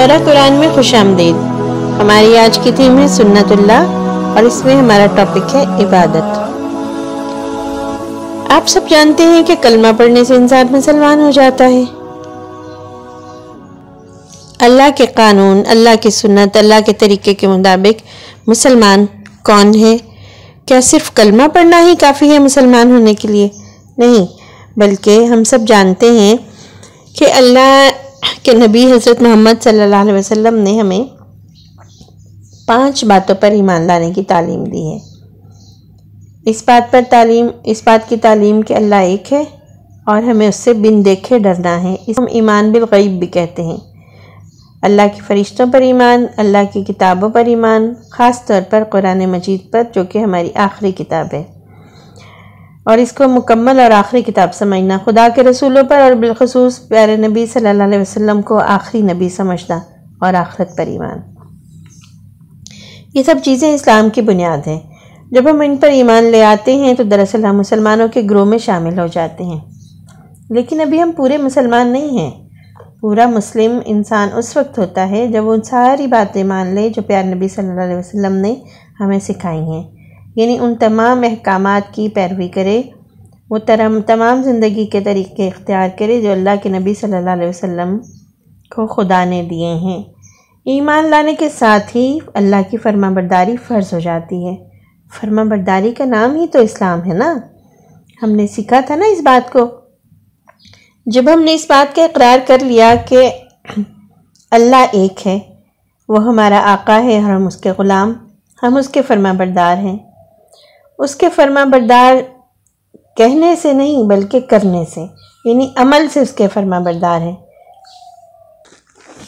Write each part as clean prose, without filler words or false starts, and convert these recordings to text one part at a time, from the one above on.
شعرا قرآن میں خوش آمدید۔ ہماری آج کی تھیم ہے سنت اللہ اور اس میں ہمارا ٹاپک ہے عبادت۔ آپ سب جانتے ہیں کہ کلمہ پڑھنے سے انسان مسلمان ہو جاتا ہے۔ اللہ کے قانون، اللہ کی سنت، اللہ کے طریقے کے مطابق مسلمان کون ہے؟ کیا صرف کلمہ پڑھنا ہی کافی ہے مسلمان ہونے کے لیے؟ نہیں، بلکہ ہم سب جانتے ہیں کہ اللہ کے نبی حضرت محمد صلی اللہ علیہ وسلم نے ہمیں 5 باتوں پر ایمان لانے کی تعلیم دی ہے۔ اس بات کی تعلیم کہ اللہ ایک ہے اور ہمیں اس سے بن دیکھے ڈرنا ہے۔ اس ہم ایمان بالغیب بھی کہتے ہیں۔ اللہ کے فرشتوں پر ایمان، اللہ کی کتابوں پر ایمان، خاص طور پر قرآن مجید پر جو کہ ہماری آخری کتاب ہے، اور اس کو مکمل اور آخری کتاب سمجھنا، خدا کے رسولوں پر اور بالخصوص پیارے نبی صلی اللہ علیہ وسلم کو آخری نبی سمجھنا، اور آخرت پر ایمان۔ یہ سب چیزیں اسلام کی بنیاد ہیں۔ جب ہم ان پر ایمان لے آتے ہیں تو دراصل ہم مسلمانوں کے گروہ میں شامل ہو جاتے ہیں، لیکن ابھی ہم پورے مسلمان نہیں ہیں۔ پورا مسلم انسان اس وقت ہوتا ہے جب وہ ان ساری باتیں مان لے جو پیارے نبی صلی اللہ علیہ وسلم نے ہمیں سکھائی ہیں، یعنی ان تمام احکامات کی پیروی کرے، وہ تمام زندگی کے طریقے اختیار کرے جو اللہ کے نبی صلی اللہ علیہ وسلم کو خدا نے دیے ہیں۔ ایمان لانے کے ساتھ ہی اللہ کی فرما برداری فرض ہو جاتی ہے۔ فرما برداری کا نام ہی تو اسلام ہے نا۔ ہم نے سیکھا تھا نا اس بات کو۔ جب ہم نے اس بات کا اقرار کر لیا کہ اللہ ایک ہے، وہ ہمارا آقا ہے اور ہم اس کے غلام، ہم اس کے فرما بردار ہیں۔ اس کے فرما بردار کہنے سے نہیں بلکہ کرنے سے، یعنی عمل سے اس کے فرما بردار ہیں۔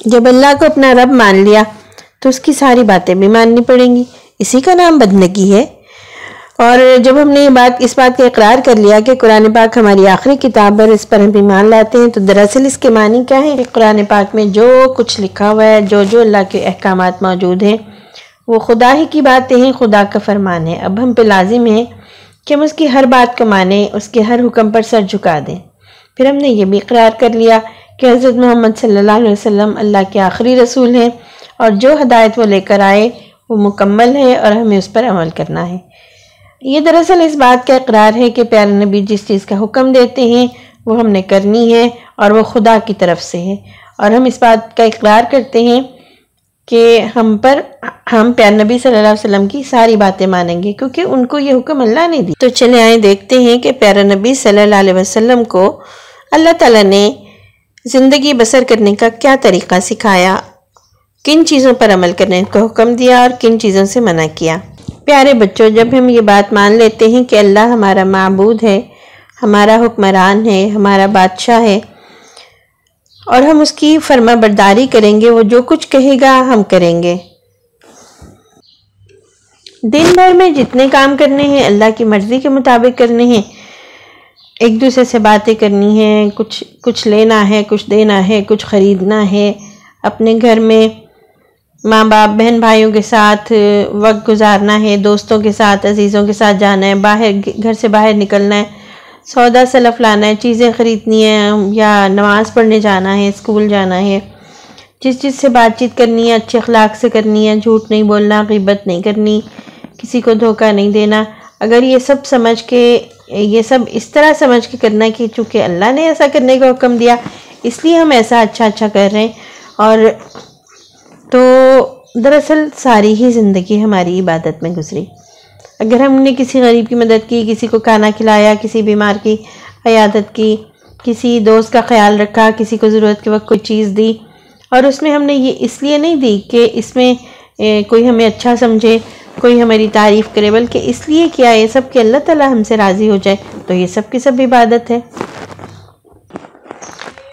جب اللہ کو اپنا رب مان لیا تو اس کی ساری باتیں بھی ماننی پڑیں گی، اسی کا نام بندگی ہے۔ اور جب ہم نے اس بات کا اقرار کر لیا کہ قرآن پاک ہماری آخری کتاب ہے، اس پر ہم ایمان لاتے ہیں، تو دراصل اس کے معنی کیا ہے کہ قرآن پاک میں جو کچھ لکھا ہوا ہے، جو اللہ کے احکامات موجود ہیں، وہ خدا ہی کی باتیں ہیں، خدا کا فرمان ہے۔ اب ہم پہ لازم ہے کہ ہم اس کی ہر بات کو مانیں، اس کے ہر حکم پر سر جھکا دیں۔ پھر ہم نے یہ بھی اقرار کر لیا کہ حضرت محمد صلی اللہ علیہ وسلم اللہ کے آخری رسول ہیں، اور جو ہدایت وہ لے کر آئے وہ مکمل ہے اور ہمیں اس پر عمل کرنا ہے۔ یہ دراصل اس بات کا اقرار ہے کہ پیارے نبی جس چیز کا حکم دیتے ہیں وہ ہم نے کرنی ہے، اور وہ خدا کی طرف سے ہے، اور ہم اس بات کا اقرار کرتے ہیں کہ ہم پیارے نبی صلی اللہ علیہ وسلم کی ساری باتیں مانیں گے، کیونکہ ان کو یہ حکم اللہ نے دی۔ تو چلے آئیں دیکھتے ہیں کہ پیارے نبی صلی اللہ علیہ وسلم کو اللہ تعالیٰ نے زندگی بسر کرنے کا کیا طریقہ سکھایا، کن چیزوں پر عمل کرنے کا حکم دیا اور کن چیزوں سے منع کیا۔ پیارے بچوں، جب ہم یہ بات مان لیتے ہیں کہ اللہ ہمارا معبود ہے، ہمارا حکمران ہے، ہمارا بادشاہ ہے، اور ہم اس کی فرما برداری کریں گے، وہ جو کچھ کہے گا ہم کریں گے۔ دن بھر میں جتنے کام کرنے ہیں اللہ کی مرضی کے مطابق کرنے ہیں، ایک دوسرے سے باتیں کرنی ہیں، کچھ لینا ہے، کچھ دینا ہے، کچھ خریدنا ہے، اپنے گھر میں ماں باپ بہن بھائیوں کے ساتھ وقت گزارنا ہے، دوستوں کے ساتھ عزیزوں کے ساتھ جانا ہے، گھر سے باہر نکلنا ہے، سودا سلف لانا ہے، چیزیں خریدنی ہیں، یا نماز پڑھنے جانا ہے، اسکول جانا ہے، جس سے بات چیت کرنی ہے اچھے اخلاق سے کرنی ہے، جھوٹ نہیں بولنا، غیبت نہیں کرنی، کسی کو دھوکہ نہیں دینا۔ اگر یہ سب اس طرح سمجھ کے کرنا کہ چونکہ اللہ نے ایسا کرنے کا حکم دیا اس لیے ہم ایسا اچھا کر رہے ہیں، اور تو دراصل ساری ہی زندگی ہماری عبادت میں گزری۔ اگر ہم نے کسی غریب کی مدد کی، کسی کو کھانا کھلایا، کسی بیمار کی عیادت کی، کسی دوست کا خیال رکھا، کسی کو ضرورت کے وقت کوئی چیز دی، اور اس میں ہم نے یہ اس لیے نہیں دی کہ اس میں کوئی ہمیں اچھا سمجھے، کوئی ہماری تعریف کرے، بلکہ اس لیے کیا یہ سب کہ اللہ تعالیٰ ہم سے راضی ہو جائے، تو یہ سب کی سب عبادت ہے۔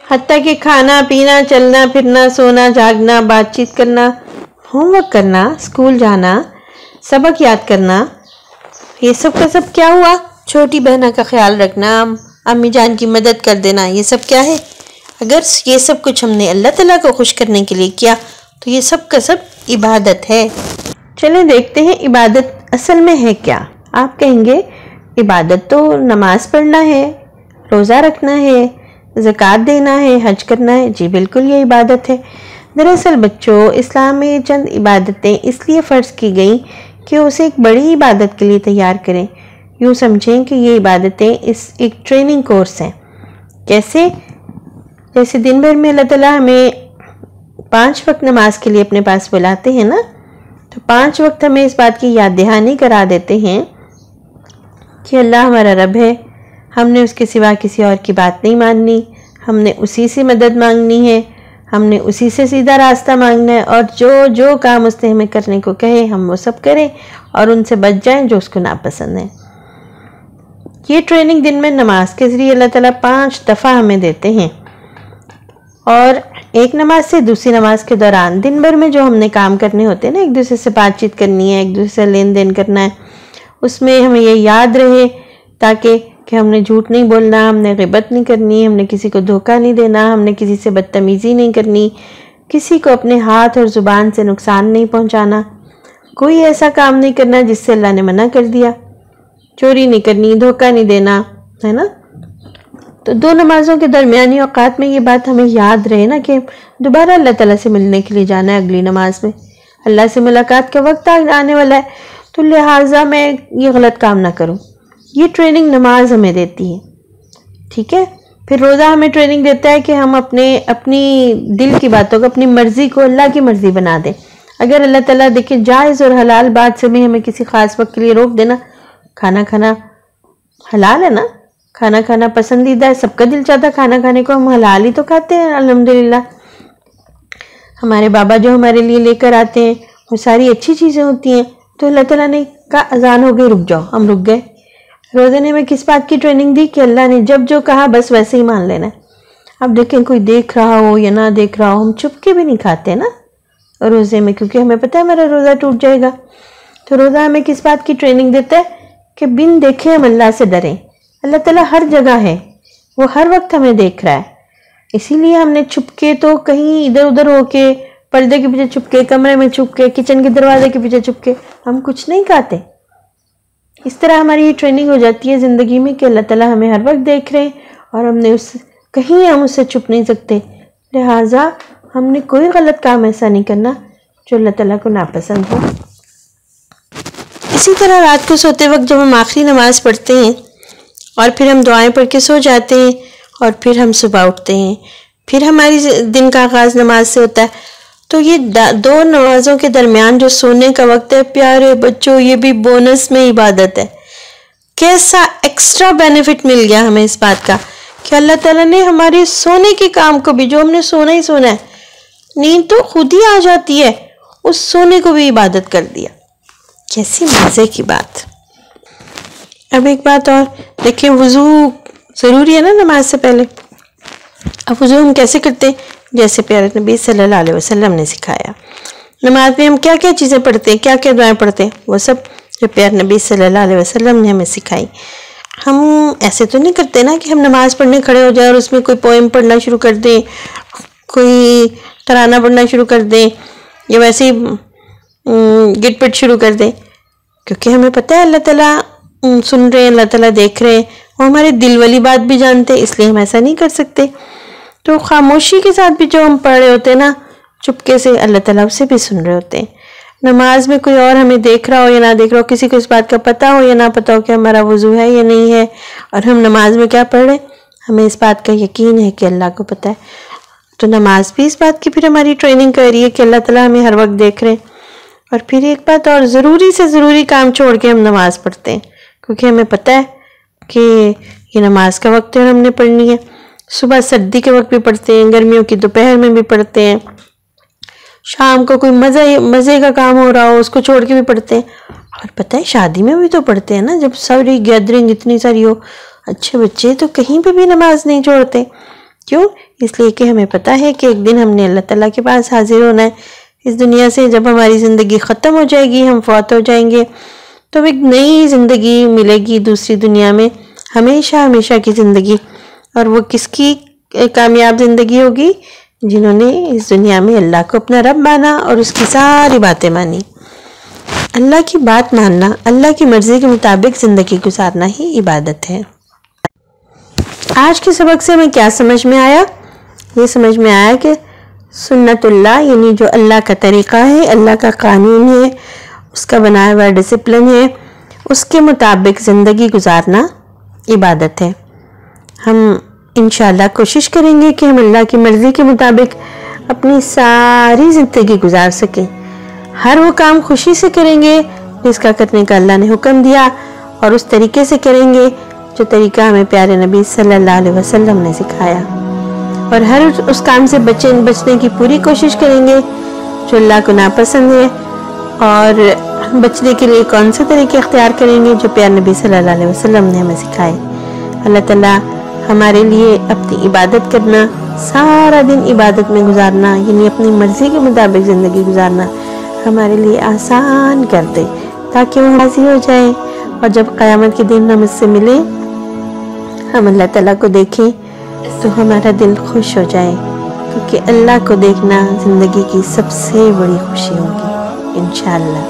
حتیٰ کہ کھانا پینا، چلنا پھرنا، سونا جاگنا، بات چیت کرنا، ہوم ورک کرنا، اسکول جانا، سبق یاد کرنا، یہ سب کا سب کیا ہوا؟ چھوٹی بہنوں کا خیال رکھنا، امی جان کی مدد کر دینا، یہ سب کیا ہے؟ اگر یہ سب کچھ ہم نے اللہ تعالیٰ کو خوش کرنے کے لیے کیا تو یہ سب کا سب عبادت ہے۔ چلیں دیکھتے ہیں عبادت اصل میں ہے کیا۔ آپ کہیں گے عبادت تو نماز پڑھنا ہے، روزہ رکھنا ہے، زکوٰۃ دینا ہے، حج کرنا ہے۔ جی بالکل، یہ عبادت ہے۔ دراصل بچوں، اسلام میں چند عبادتیں اس لیے فرض کی گئیں کہ اسے ایک بڑی عبادت کے لیے تیار کریں۔ یوں سمجھیں کہ یہ عبادتیں ایک ٹریننگ کورس ہیں۔ کیسے؟ جیسے دن بھر میں اللہ تعالیٰ ہمیں 5 وقت نماز کے لیے اپنے پاس بلاتے ہیں نا، تو 5 وقت ہمیں اس بات کی یاد دہانی کرا دیتے ہیں کہ اللہ ہمارا رب ہے، ہم نے اس کے سوا کسی اور کی بات نہیں ماننی، ہم نے اسی سے مدد مانگنی ہے، ہم نے اسی سے سیدھا راستہ مانگنا ہے، اور جو کام اس نے ہمیں کرنے کو کہے ہم وہ سب کریں اور ان سے بچ جائیں جو اس کو ناپسند ہے۔ یہ ٹریننگ دن میں نماز کے ذریعے اللہ تعالیٰ 5 دفعہ ہمیں دیتے ہیں، اور ایک نماز سے دوسری نماز کے دوران دن بھر میں جو ہم نے کام کرنے ہوتے ہیں نا، ایک دوسرے سے بات چیت کرنی ہے، ایک دوسرے سے لین دین کرنا ہے، اس میں ہمیں یہ یاد رہے تاکہ کہ ہم نے جھوٹ نہیں بولنا، ہم نے غیبت نہیں کرنی، ہم نے کسی کو دھوکہ نہیں دینا، ہم نے کسی سے بدتمیزی نہیں کرنی، کسی کو اپنے ہاتھ اور زبان سے نقصان نہیں پہنچانا، کوئی ایسا کام نہیں کرنا جس سے اللہ نے منع کر دیا، چوری نہیں کرنی، دھوکہ نہیں دینا، ہے نا۔ تو 2 نمازوں کے درمیانی اوقات میں یہ بات ہمیں یاد رہے نا کہ دوبارہ اللہ تعالیٰ سے ملنے کے لیے جانا ہے اگلی نماز میں، اللہ سے ملاقات کا وقت آنے والا ہے، تو لہٰذا میں یہ غلط کام نہ کروں۔ یہ ٹریننگ نماز ہمیں دیتی ہے، ٹھیک ہے۔ پھر روزہ ہمیں ٹریننگ دیتا ہے کہ ہم اپنی دل کی باتوں کو، اپنی مرضی کو اللہ کی مرضی بنا دیں۔ اگر اللہ تعالیٰ دیکھیں جائز اور حلال بات سے بھی ہمیں کسی خاص وقت کے لیے روک دینا، کھانا کھانا حلال ہے نا، کھانا کھانا پسندیدہ ہے، سب کا دل چاہتا ہے کھانا کھانے کو، ہم حلال ہی تو کھاتے ہیں الحمدللہ۔ ہمارے بابا جو ہمارے لیے لے کر آتے ہیں وہ ساری اچھی چیزیں ہوتی ہیں، تو اللہ تعالیٰ نے کہا اذان ہو گئی رک جاؤ، ہم رک گئے۔ روزے نے ہمیں کس بات کی ٹریننگ دی کہ اللہ نے جب جو کہا بس ویسے ہی مان لینا ہے۔ اب دیکھیں کوئی دیکھ رہا ہو یا نہ دیکھ رہا ہو، ہم چپ کے بھی نہیں کھاتے نا روزے میں، کیونکہ ہمیں پتہ ہے ہمارا روزہ ٹوٹ جائے گا۔ تو روزہ ہمیں کس بات کی ٹریننگ دیتا ہے کہ بن دیکھے ہم اللہ سے ڈریں۔ اللہ تعالیٰ ہر جگہ ہے، وہ ہر وقت ہمیں دیکھ رہا ہے، اسی لیے ہم نے چھپ کے تو کہیں ادھر ادھر ہو کے، پردے کے پیچھے چھپ کے، کمرے میں چھپ کے، کچن کے دروازے کے پیچھے چھپ کے ہم کچھ نہیں کھاتے۔ اس طرح ہماری یہ ٹریننگ ہو جاتی ہے زندگی میں کہ اللہ تعالیٰ ہمیں ہر وقت دیکھ رہے ہیں، اور ہم نے کہیں ہم اس سے چھپ نہیں سکتے، لہٰذا ہم نے کوئی غلط کام ایسا نہیں کرنا جو اللہ تعالیٰ کو ناپسند ہو۔ اسی طرح رات کو سوتے وقت جب ہم آخری نماز پڑھتے ہیں اور پھر ہم دعائیں پڑھ کے سو جاتے ہیں، اور پھر ہم صبح اٹھتے ہیں، پھر ہماری دن کا آغاز نماز سے ہوتا ہے، تو یہ 2 نمازوں کے درمیان جو سونے کا وقت ہے، پیارے بچوں یہ بھی بونس میں عبادت ہے۔ کیسا ایکسٹرا بینیفٹ مل گیا ہمیں اس بات کا کہ اللہ تعالیٰ نے ہمارے سونے کے کام کو بھی، جو ہم نے سونا ہی سونا ہے، نیند تو خود ہی آ جاتی ہے، اس سونے کو بھی عبادت کر دیا۔ کیسی مزے کی بات۔ اب ایک بات اور دیکھیں، وضو ضروری ہے نا نماز سے پہلے۔ اب وضو ہم کیسے کرتے ہیں؟ جیسے پیارے نبی صلی اللہ علیہ وسلم نے سکھایا۔ نماز میں ہم کیا کیا چیزیں پڑھتے ہیں، کیا کیا دعائیں پڑھتے ہیں، وہ سب جو پیارے نبی صلی اللہ علیہ وسلم نے ہمیں سکھائی۔ ہم ایسے تو نہیں کرتے نا کہ ہم نماز پڑھنے کھڑے ہو جائیں اور اس میں کوئی پوئم پڑھنا شروع کر دیں، کوئی ترانہ پڑھنا شروع کر دیں، یا ویسے ہی گٹ پٹ شروع کر دیں، کیونکہ ہمیں پتہ ہے اللہ تعالیٰ سن رہے ہیں، اللہ تعالیٰ دیکھ رہے ہیں، وہ ہمارے دل والی بات بھی جانتے ہیں، اس لیے ہم ایسا نہیں کر سکتے۔ تو خاموشی کے ساتھ بھی جو ہم پڑھ رہے ہوتے ہیں نا، چپکے سے، اللہ تعالیٰ اسے بھی سن رہے ہوتے ہیں۔ نماز میں کوئی اور ہمیں دیکھ رہا ہو یا نہ دیکھ رہا ہو، کسی کو اس بات کا پتہ ہو یا نہ پتہ ہو کہ ہمارا وضو ہے یا نہیں ہے، اور ہم نماز میں کیا پڑھ رہے ہیں، ہمیں اس بات کا یقین ہے کہ اللہ کو پتہ ہے۔ تو نماز بھی اس بات کی پھر ہماری ٹریننگ کر رہی ہے کہ اللہ تعالیٰ ہمیں ہر وقت دیکھ رہے ہیں۔ اور پھر ایک بات اور، ضروری سے ضروری کام چھوڑ کے ہم نماز پڑھتے ہیں، کیونکہ ہمیں پتہ ہے کہ یہ نماز کا وقت ہے اور ہم نے پڑھنی ہے۔ صبح سردی کے وقت بھی پڑھتے ہیں، گرمیوں کی دوپہر میں بھی پڑھتے ہیں، شام کو کوئی مزے کا کام ہو رہا ہو اس کو چھوڑ کے بھی پڑھتے ہیں، اور پتہ ہے شادی میں بھی تو پڑھتے ہیں نا، جب ساری گیدرنگ اتنی ساری ہو، اچھے بچے تو کہیں پہ بھی نماز نہیں چھوڑتے۔ کیوں؟ اس لیے کہ ہمیں پتہ ہے کہ ایک دن ہم نے اللہ تعالیٰ کے پاس حاضر ہونا ہے اس دنیا سے۔ جب ہماری زندگی ختم ہو جائے گی، ہم فوت ہو جائیں گے، تو ایک نئی زندگی ملے گی دوسری دنیا میں، ہمیشہ ہمیشہ کی زندگی۔ اور وہ کس کی کامیاب زندگی ہوگی؟ جنہوں نے اس دنیا میں اللہ کو اپنا رب مانا اور اس کی ساری باتیں مانی۔ اللہ کی بات ماننا، اللہ کی مرضی کے مطابق زندگی گزارنا ہی عبادت ہے۔ آج کے سبق سے ہمیں کیا سمجھ میں آیا؟ یہ سمجھ میں آیا کہ سنت اللہ یعنی جو اللہ کا طریقہ ہے، اللہ کا قانون ہے، اس کا بنایا ہوا ڈسپلن ہے، اس کے مطابق زندگی گزارنا عبادت ہے۔ ہم انشاءاللہ کوشش کریں گے کہ ہم اللہ کی مرضی کے مطابق اپنی ساری زندگی گزار سکیں، ہر وہ کام خوشی سے کریں گے جس کا کرنے کا اللہ نے حکم دیا، اور اس طریقے سے کریں گے جو طریقہ ہمیں پیارے نبی صلی اللہ علیہ وسلم نے سکھایا، اور ہر اس کام سے بچنے کی پوری کوشش کریں گے جو اللہ کو ناپسند ہے، اور بچنے کے لیے کون سے طریقے اختیار کریں گے جو پیارے نبی صلی اللہ علیہ وسلم نے ہمیں سکھائے۔ اللہ تعالیٰ ہمارے لیے اپنی عبادت کرنا، سارا دن عبادت میں گزارنا، یعنی اپنی مرضی کے مطابق زندگی گزارنا ہمارے لیے آسان کر دے، تاکہ وہ راضی ہو جائے، اور جب قیامت کے دن ہم اس سے ملیں، ہم اللہ تعالیٰ کو دیکھیں تو ہمارا دل خوش ہو جائے، کیونکہ اللہ کو دیکھنا زندگی کی سب سے بڑی خوشی ہوگی انشاءاللہ۔